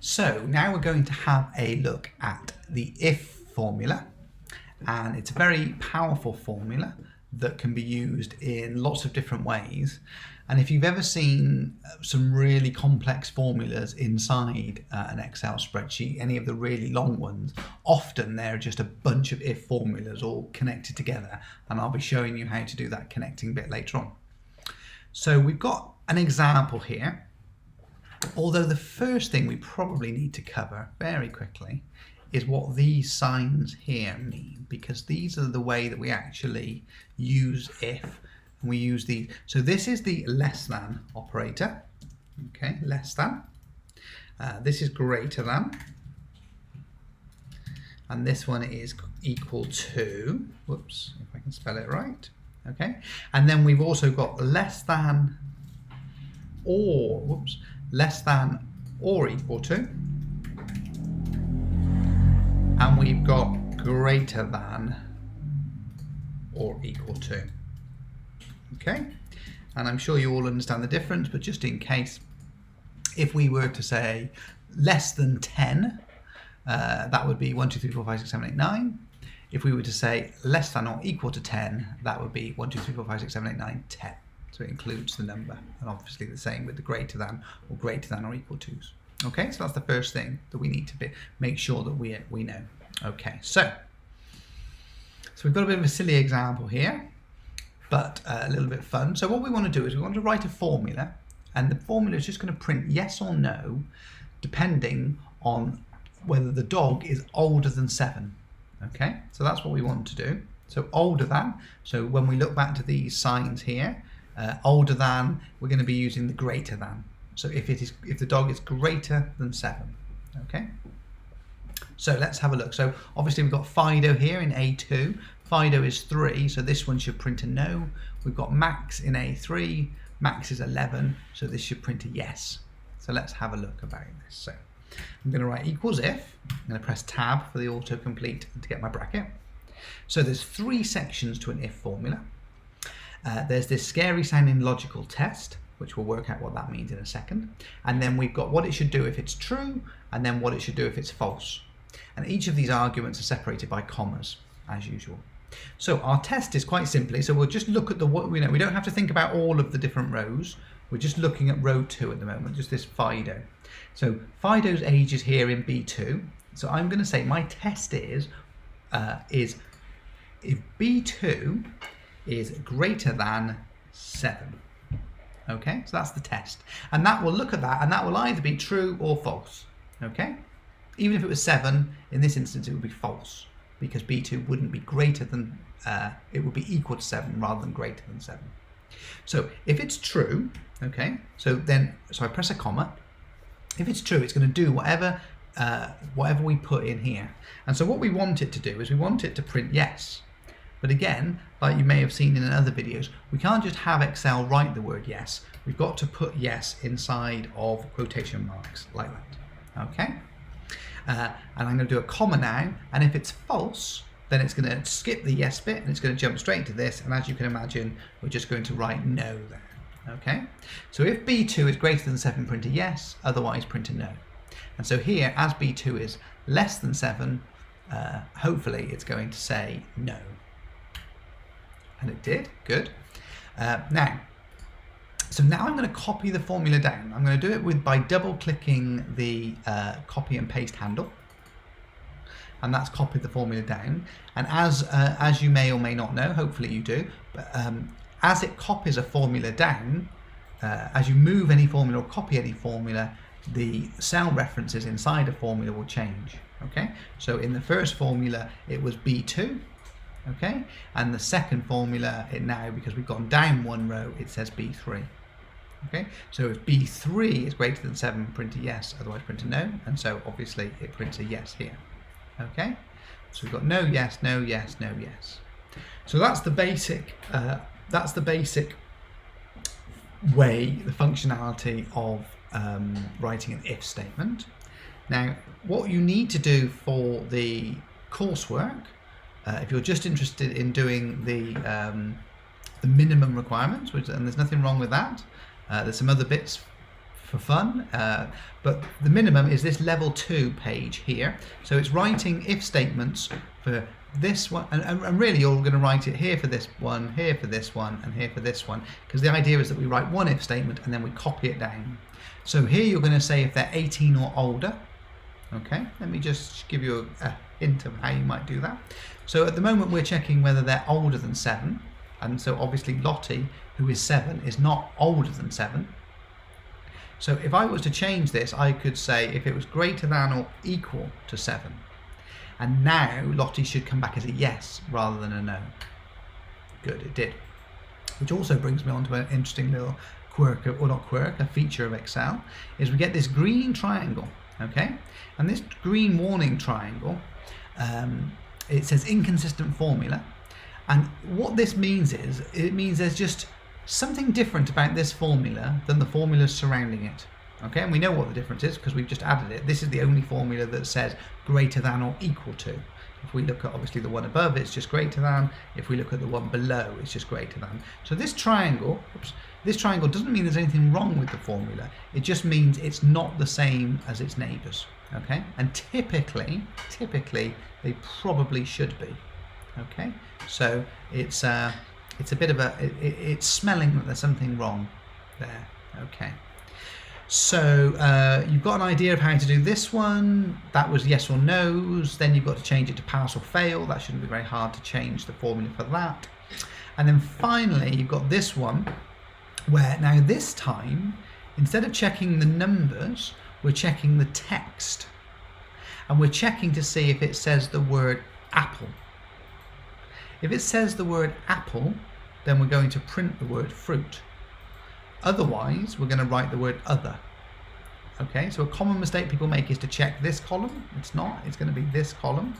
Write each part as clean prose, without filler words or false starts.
So now we're going to have a look at the if formula, and it's a very powerful formula that can be used in lots of different ways. And if you've ever seen some really complex formulas inside an Excel spreadsheet, any of the really long ones, often they're just a bunch of if formulas all connected together, and I'll be showing you how to do that connecting bit later on. So we've got an example here, although the first thing we probably need to cover very quickly is what these signs here mean, because these are the way that we actually use if, and we use these. So this is the less than operator, okay, less than. This is greater than, and this one is equal to, whoops, if I can spell it right, okay. And then we've also got less than or, whoops, less than or equal to, and we've got greater than or equal to. Okay, and I'm sure you all understand the difference, but just in case, if we were to say less than 10, that would be 1, 2, 3, 4, 5, 6, 7, 8, 9. If we were to say less than or equal to 10, that would be 1, 2, 3, 4, 5, 6, 7, 8, 9, 10. So it includes the number, and obviously the same with the greater than or equal to's. Okay, so that's the first thing that we need to make sure that we know. Okay, so we've got a bit of a silly example here, but a little bit fun. So what we want to do is we want to write a formula, and the formula is just going to print yes or no, depending on whether the dog is older than 7. Okay, so that's what we want to do. So older than, so when we look back to these signs here, older than, we're going to be using the greater than. So if the dog is greater than 7, okay. So let's have a look. So obviously we've got Fido here in A2. Fido is 3, so this one should print a no. We've got Max in A3. Max is 11, so this should print a yes. So let's have a look about this. So I'm going to write equals if. I'm going to press tab for the autocomplete to get my bracket. So there's 3 sections to an if formula. There's this scary sounding logical test, which we'll work out what that means in a second. And then we've got what it should do if it's true, and then what it should do if it's false. And each of these arguments are separated by commas, as usual. So our test is quite simply, so we'll just look at what we know. We don't have to think about all of the different rows. We're just looking at row 2 at the moment, just this Fido. So Fido's age is here in B2. So I'm going to say my test is if B2 is greater than 7. Okay, so that's the test. And that will look at that, and that will either be true or false. Okay, even if it was 7, in this instance it would be false, because B2 wouldn't be greater than, it would be equal to 7 rather than greater than 7. So if it's true, okay, so I press a comma. If it's true, it's going to do whatever we put in here. And so what we want it to do is we want it to print yes. But again, like you may have seen in other videos, we can't just have Excel write the word yes. We've got to put yes inside of quotation marks like that. Okay? And I'm going to do a comma now, and if it's false, then it's going to skip the yes bit and it's going to jump straight to this, and as you can imagine, we're just going to write no there. Okay? So if B2 is greater than 7, print a yes, otherwise print a no. And so here, as B2 is less than 7, hopefully it's going to say no. And it did, good. Now I'm going to copy the formula down. I'm going to do it by double-clicking the copy and paste handle, and that's copied the formula down. And as you may or may not know, hopefully you do, but as it copies a formula down, as you move any formula or copy any formula, the cell references inside a formula will change. Okay, so in the first formula it was B2. Okay, and the second formula, because we've gone down 1 row, it says B3. Okay, so if B3 is greater than 7, print a yes, otherwise print a no, and so obviously it prints a yes here. Okay, so we've got no yes, no yes, no yes. So that's the basic way, the functionality of writing an if statement. Now, what you need to do for the coursework, if you're just interested in doing the minimum requirements, and there's nothing wrong with that, there's some other bits for fun, but the minimum is this level 2 page here. So it's writing if statements for this one, and really you're going to write it here for this one, here for this one, and here for this one, because the idea is that we write one if statement and then we copy it down. So here you're going to say if they're 18 or older. Okay, let me just give you a hint of how you might do that. So at the moment we're checking whether they're older than 7, and so obviously Lottie, who is 7, is not older than 7. So if I was to change this, I could say if it was greater than or equal to 7. And now Lottie should come back as a yes rather than a no. Good, it did. Which also brings me on to an interesting little quirk, or not quirk, a feature of Excel, is we get this green triangle, okay? And this green warning triangle, it says inconsistent formula. And what this means is, it means there's just something different about this formula than the formulas surrounding it. Okay, and we know what the difference is because we've just added it. This is the only formula that says greater than or equal to. If we look at obviously the one above, it's just greater than. If we look at the one below, it's just greater than. So this triangle, this triangle doesn't mean there's anything wrong with the formula. It just means it's not the same as its neighbours. Okay, and typically they probably should be. Okay, so it's a bit of it's smelling that there's something wrong there. Okay. So you've got an idea of how to do this one. That was yes or no's. Then you've got to change it to pass or fail. That shouldn't be very hard to change the formula for that. And then finally, you've got this one where now this time, instead of checking the numbers, we're checking the text. And we're checking to see if it says the word apple. If it says the word apple, then we're going to print the word fruit. Otherwise, we're going to write the word other. Okay, so a common mistake people make is to check this column. It's not, it's going to be this column.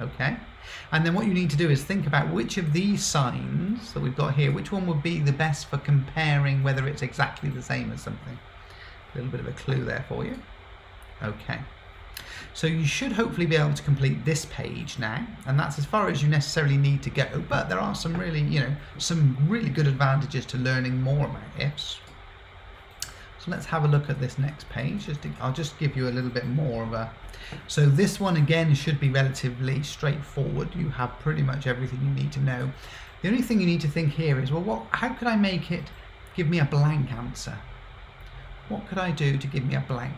Okay, and then what you need to do is think about which of these signs that we've got here, which one would be the best for comparing whether it's exactly the same as something. A little bit of a clue there for you. Okay, so you should hopefully be able to complete this page now, and that's as far as you necessarily need to go, but there are some really, some really good advantages to learning more about ifs. So let's have a look at this next page. I'll just give you a little bit more of a... So this one again should be relatively straightforward. You have pretty much everything you need to know. The only thing you need to think here is, well, how could I make it give me a blank answer? What could I do to give me a blank?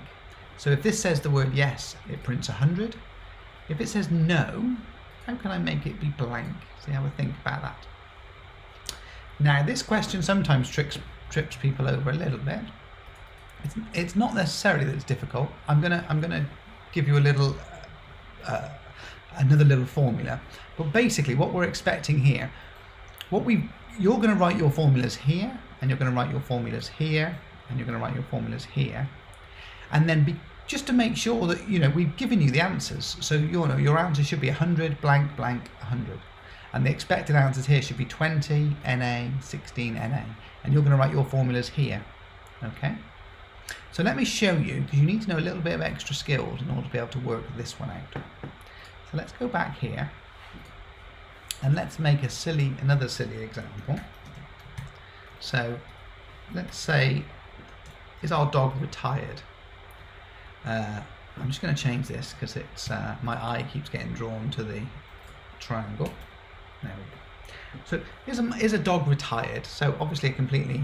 So if this says the word yes, it prints 100. If it says no, how can I make it be blank? So have a think about that. Now this question sometimes trips people over a little bit. It's not necessarily that it's difficult. I'm gonna give you a little another little formula. But basically, what we're expecting here, you're going to write your formulas here, and you're going to write your formulas here, and you're going to write your formulas here, and then just to make sure that we've given you the answers. So your answer should be 100 blank blank 100, and the expected answers here should be 20 NA 16 NA, and you're going to write your formulas here. Okay. So let me show you, because you need to know a little bit of extra skills in order to be able to work this one out. So let's go back here and let's make another silly example. So let's say, is our dog retired? I'm just going to change this because it's my eye keeps getting drawn to the triangle. There we go. So is a dog retired? So obviously a completely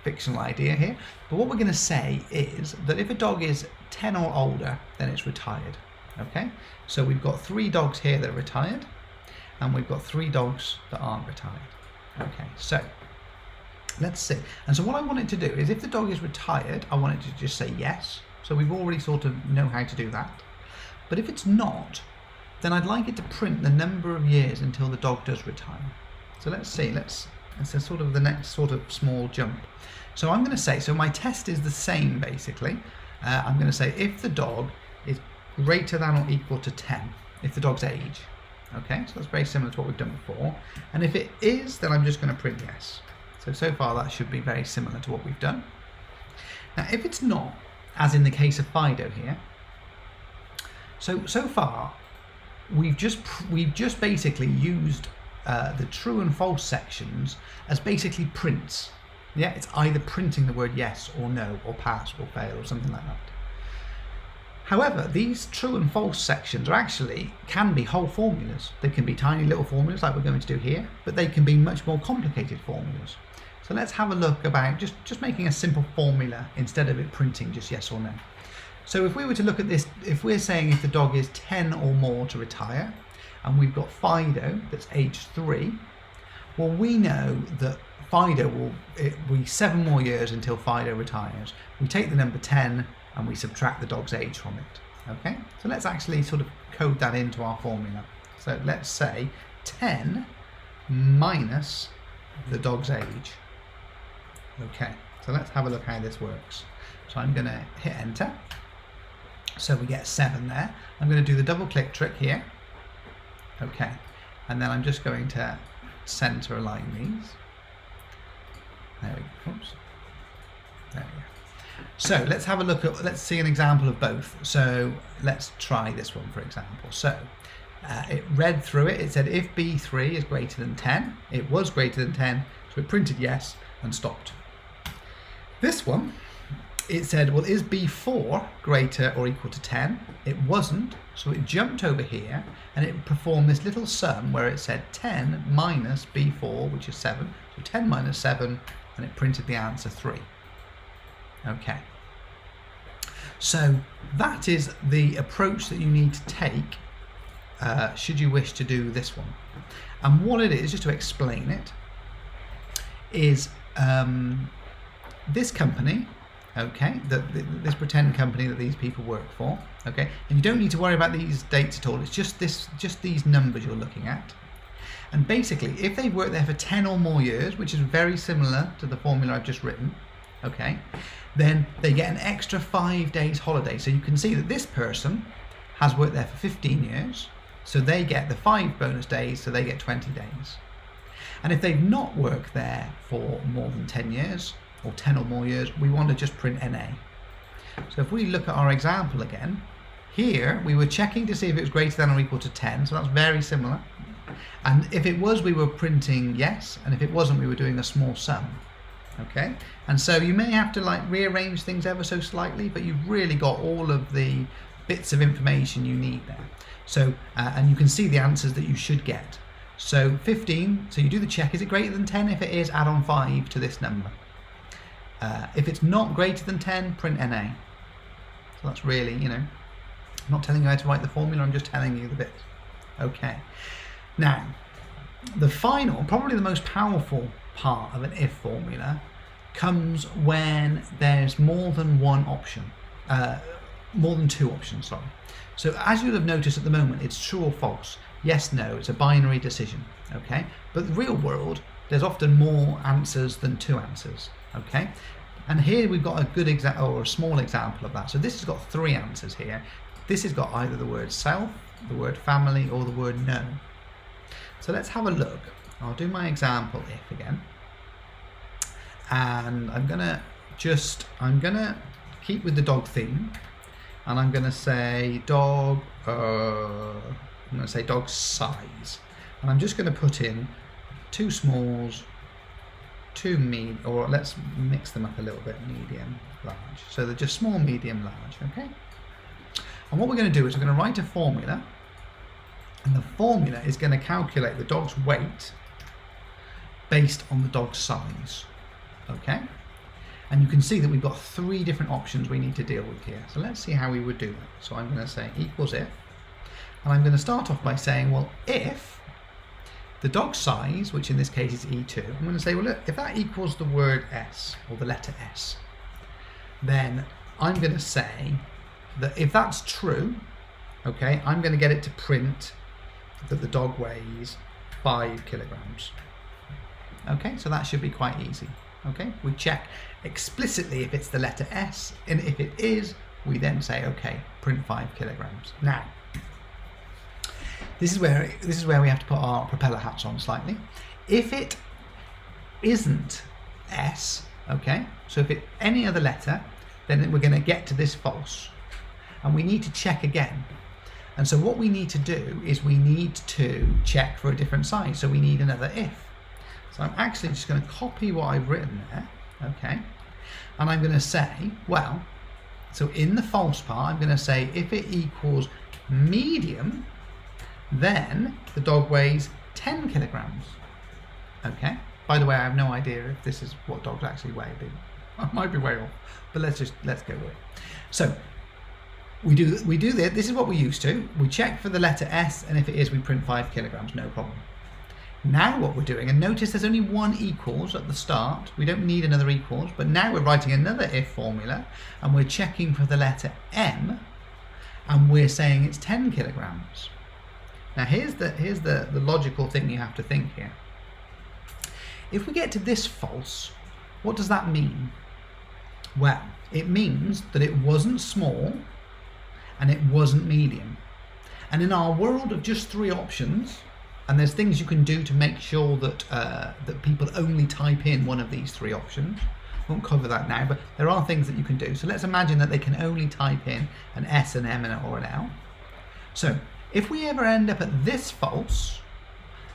fictional idea here, but what we're going to say is that if a dog is 10 or older, then it's retired. Okay, so we've got 3 dogs here that are retired, and we've got 3 dogs that aren't retired. Okay, so let's see. And so what I want it to do is, if the dog is retired, I want it to just say yes. So we've already sort of know how to do that. But if it's not, then I'd like it to print the number of years until the dog does retire. So let's see. It's sort of the next sort of small jump. So I'm going to say, so my test is the same basically. I'm going to say if the dog is greater than or equal to 10, if the dog's age. Okay, so that's very similar to what we've done before. And if it is, then I'm just going to print yes. So far that should be very similar to what we've done. Now if it's not, as in the case of Fido here, so far we've just basically used the true and false sections as basically prints. Yeah, it's either printing the word yes or no or pass or fail or something like that. However, these true and false sections can be whole formulas. They can be tiny little formulas like we're going to do here, but they can be much more complicated formulas. So let's have a look about just making a simple formula instead of it printing just yes or no. So if we were to look at this, if we're saying if the dog is 10 or more to retire, and we've got Fido that's age 3, well, we know that Fido will be 7 more years until Fido retires. We take the number 10 and we subtract the dog's age from it. Okay, so let's actually sort of code that into our formula. So let's say 10 minus the dog's age. Okay, so let's have a look how this works. So I'm going to hit enter. So we get 7 there. I'm going to do the double click trick here. Okay, and then I'm just going to center align these. There we go. Oops. There we go. So let's have a look at, let's see an example of both. So let's try this one, for example. So it read through it. It said if B3 is greater than 10, it was greater than 10, so it printed yes and stopped. This one, it said, well, is B4 greater or equal to 10? It wasn't, so it jumped over here and it performed this little sum where it said 10 minus B4, which is 7, so 10 minus 7, and it printed the answer 3. Okay, so that is the approach that you need to take should you wish to do this one. And what it is, just to explain it, is this company, okay, this pretend company that these people work for, okay, and you don't need to worry about these dates at all. It's just these numbers you're looking at. And basically, if they've worked there for 10 or more years, which is very similar to the formula I've just written, okay, then they get an extra 5 days holiday. So you can see that this person has worked there for 15 years, so they get the 5 bonus days, so they get 20 days. And if they've not worked there for more than 10 years, or 10 or more years, we want to just print NA. So if we look at our example again, here we were checking to see if it was greater than or equal to 10, so that's very similar. And if it was, we were printing yes, and if it wasn't, we were doing a small sum. Okay, and so you may have to like rearrange things ever so slightly, but you've really got all of the bits of information you need there. So, and you can see the answers that you should get. So 15, so you do the check, is it greater than 10? If it is, add on 5 to this number. If it's not greater than 10, print NA. So that's really, you know, I'm not telling you how to write the formula, I'm just telling you the bits. Okay, now, the final, probably the most powerful part of an if formula comes when there's more than one option, more than 2 options, sorry. So as you'll have noticed at the moment, it's true or false, yes, no, it's a binary decision, okay? But the real world, there's often more answers than 2 answers, okay? And here we've got a good example, or a small example of that. So this has got 3 answers here. This has got either the word self, the word family, or the word no. So let's have a look. I'll do my example if again. And I'm gonna keep with the dog theme, and I'm gonna say dog, I'm gonna say dog size. And I'm just gonna put in 2 smalls, 2 medium, or let's mix them up a little bit, medium, large. So they're just small, medium, large, okay? And what we're gonna do is we're gonna write a formula, and the formula is gonna calculate the dog's weight based on the dog's size. Okay, and you can see that we've got 3 different options we need to deal with here. So let's see how we would do that. So I'm going to say equals if, and I'm going to start off by saying, well, if the dog size, which in this case is E2, I'm going to say, well, look, if that equals the word S, or the letter S, then I'm going to say that if that's true, okay, I'm going to get it to print that the dog weighs 5 kilograms. Okay, so that should be quite easy. Okay, we check explicitly if it's the letter S, and if it is, we then say, okay, print 5 kilograms. Now, this is where we have to put our propeller hats on slightly. If it isn't S, okay, so if it's any other letter, then we're going to get to this false, and we need to check again. And so what we need to do is we need to check for a different size, so we need another if. So I'm actually just going to copy what I've written there, Okay, and I'm going to say, well, so in the false part, I'm going to say if it equals medium, then the dog weighs 10 kilograms. Okay, by the way, I have no idea if this is what dogs actually weigh. I might be way off, but let's go with it. So we do this. This is what we used to. We check for the letter S, and if it is, we print 5 kilograms, no problem. Now what we're doing, and notice there's only one equals at the start. We don't need another equals, but now we're writing another if formula, and we're checking for the letter M, and we're saying it's 10 kilograms. Now here's the logical thing you have to think here. If we get to this false, what does that mean? Well, it means that it wasn't small and it wasn't medium. And in our world of just 3 options, and there's things you can do to make sure that that people only type in one of these 3 options. I won't cover that now, but there are things that you can do. So let's imagine that they can only type in an S, an M, or an L. So if we ever end up at this false,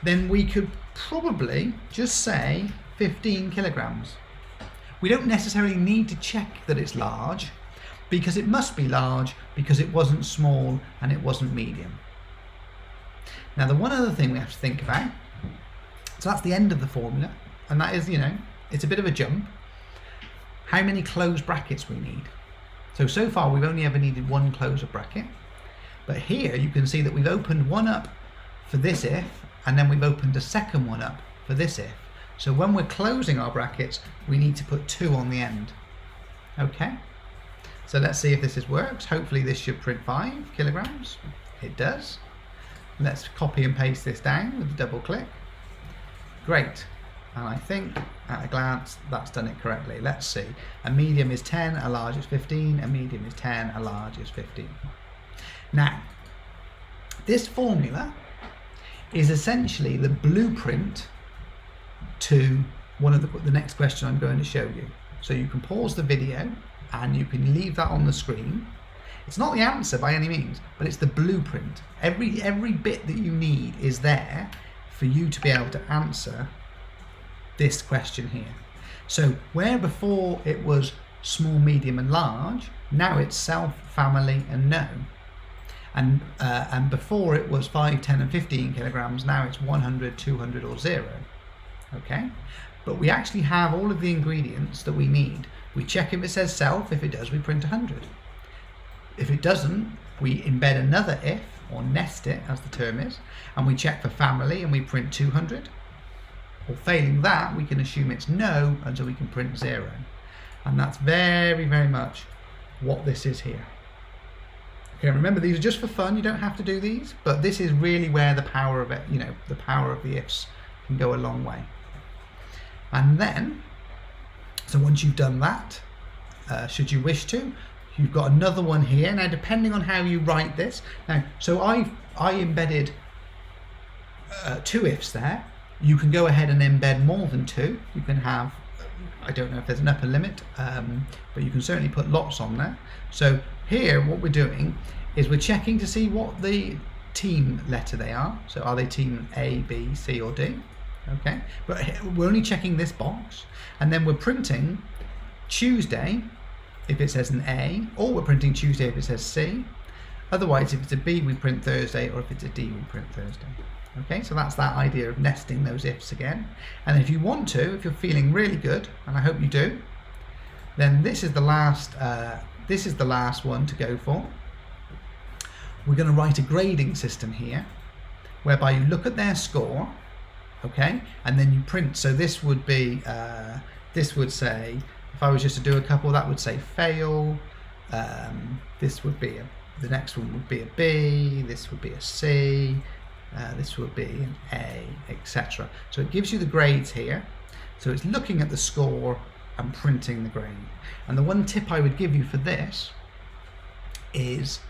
then we could probably just say 15 kilograms. We don't necessarily need to check that it's large, because it must be large because it wasn't small and it wasn't medium. Now the one other thing we have to think about, so that's the end of the formula, and that is, it's a bit of a jump, how many closed brackets we need. So far we've only ever needed 1 closed bracket, but here you can see that we've opened one up for this if, and then we've opened a second one up for this if. So when we're closing our brackets, we need to put 2 on the end. Okay, so let's see if this works. Hopefully this should print 5 kilograms. It does. Let's copy and paste this down with a double click. Great, and I think at a glance that's done it correctly. Let's see, a medium is 10, a large is 15, a medium is 10, a large is 15. Now, this formula is essentially the blueprint to one of the next question I'm going to show you. So you can pause the video and you can leave that on the screen. It's not the answer by any means, but it's the blueprint. Every bit that you need is there for you to be able to answer this question here. So where before it was small, medium and large, now it's self, family and no. And before it was 5, 10 and 15 kilograms, now it's 100, 200 or 0. Okay, but we actually have all of the ingredients that we need. We check if it says self. If it does, we print 100. If it doesn't, we embed another if, or nest it as the term is, and we check for family and we print 200. Or failing that, we can assume it's no, and so we can print 0. And that's very, very much what this is here. Okay, remember these are just for fun, you don't have to do these, but this is really where the power of it, the power of the ifs can go a long way. And then, so once you've done that, should you wish to, you've got another one here. Now, depending on how you write this, so I embedded 2 ifs there. You can go ahead and embed more than 2. You can have, I don't know if there's an upper limit, but you can certainly put lots on there. So here, what we're doing is we're checking to see what the team letter they are. So are they team A, B, C, or D? Okay, but we're only checking this box, and then we're printing Tuesday if it says an A, or we're printing Tuesday if it says C. Otherwise, if it's a B, we print Thursday, or if it's a D, we print Thursday. Okay, so that's that idea of nesting those ifs again. And if you want to, if you're feeling really good, and I hope you do, then this is the last one to go for. We're going to write a grading system here, whereby you look at their score, okay, and then you print. So this would be, this would say, if I was just to do a couple, that would say fail. This would be the next one would be a B. This would be a C. This would be an A, etc. So it gives you the grades here. So it's looking at the score and printing the grade. And the one tip I would give you for this is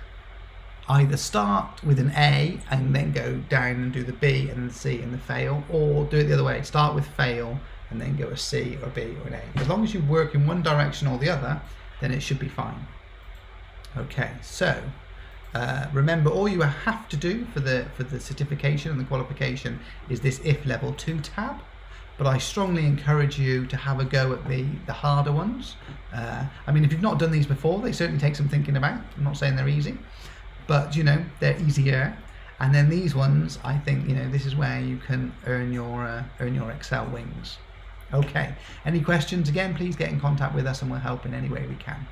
either start with an A and then go down and do the B and the C and the fail, or do it the other way. Start with fail and then go a C or B or an A. As long as you work in one direction or the other, then it should be fine. Okay, so remember, all you have to do for the certification and the qualification is this if level 2 tab. but I strongly encourage you to have a go at the harder ones. I mean, if you've not done these before, they certainly take some thinking about. I'm not saying they're easy, but you know, they're easier. And then these ones, I think, you know, this is where you can earn your Excel wings. Okay. Any questions? Again, please get in contact with us and we'll help in any way we can.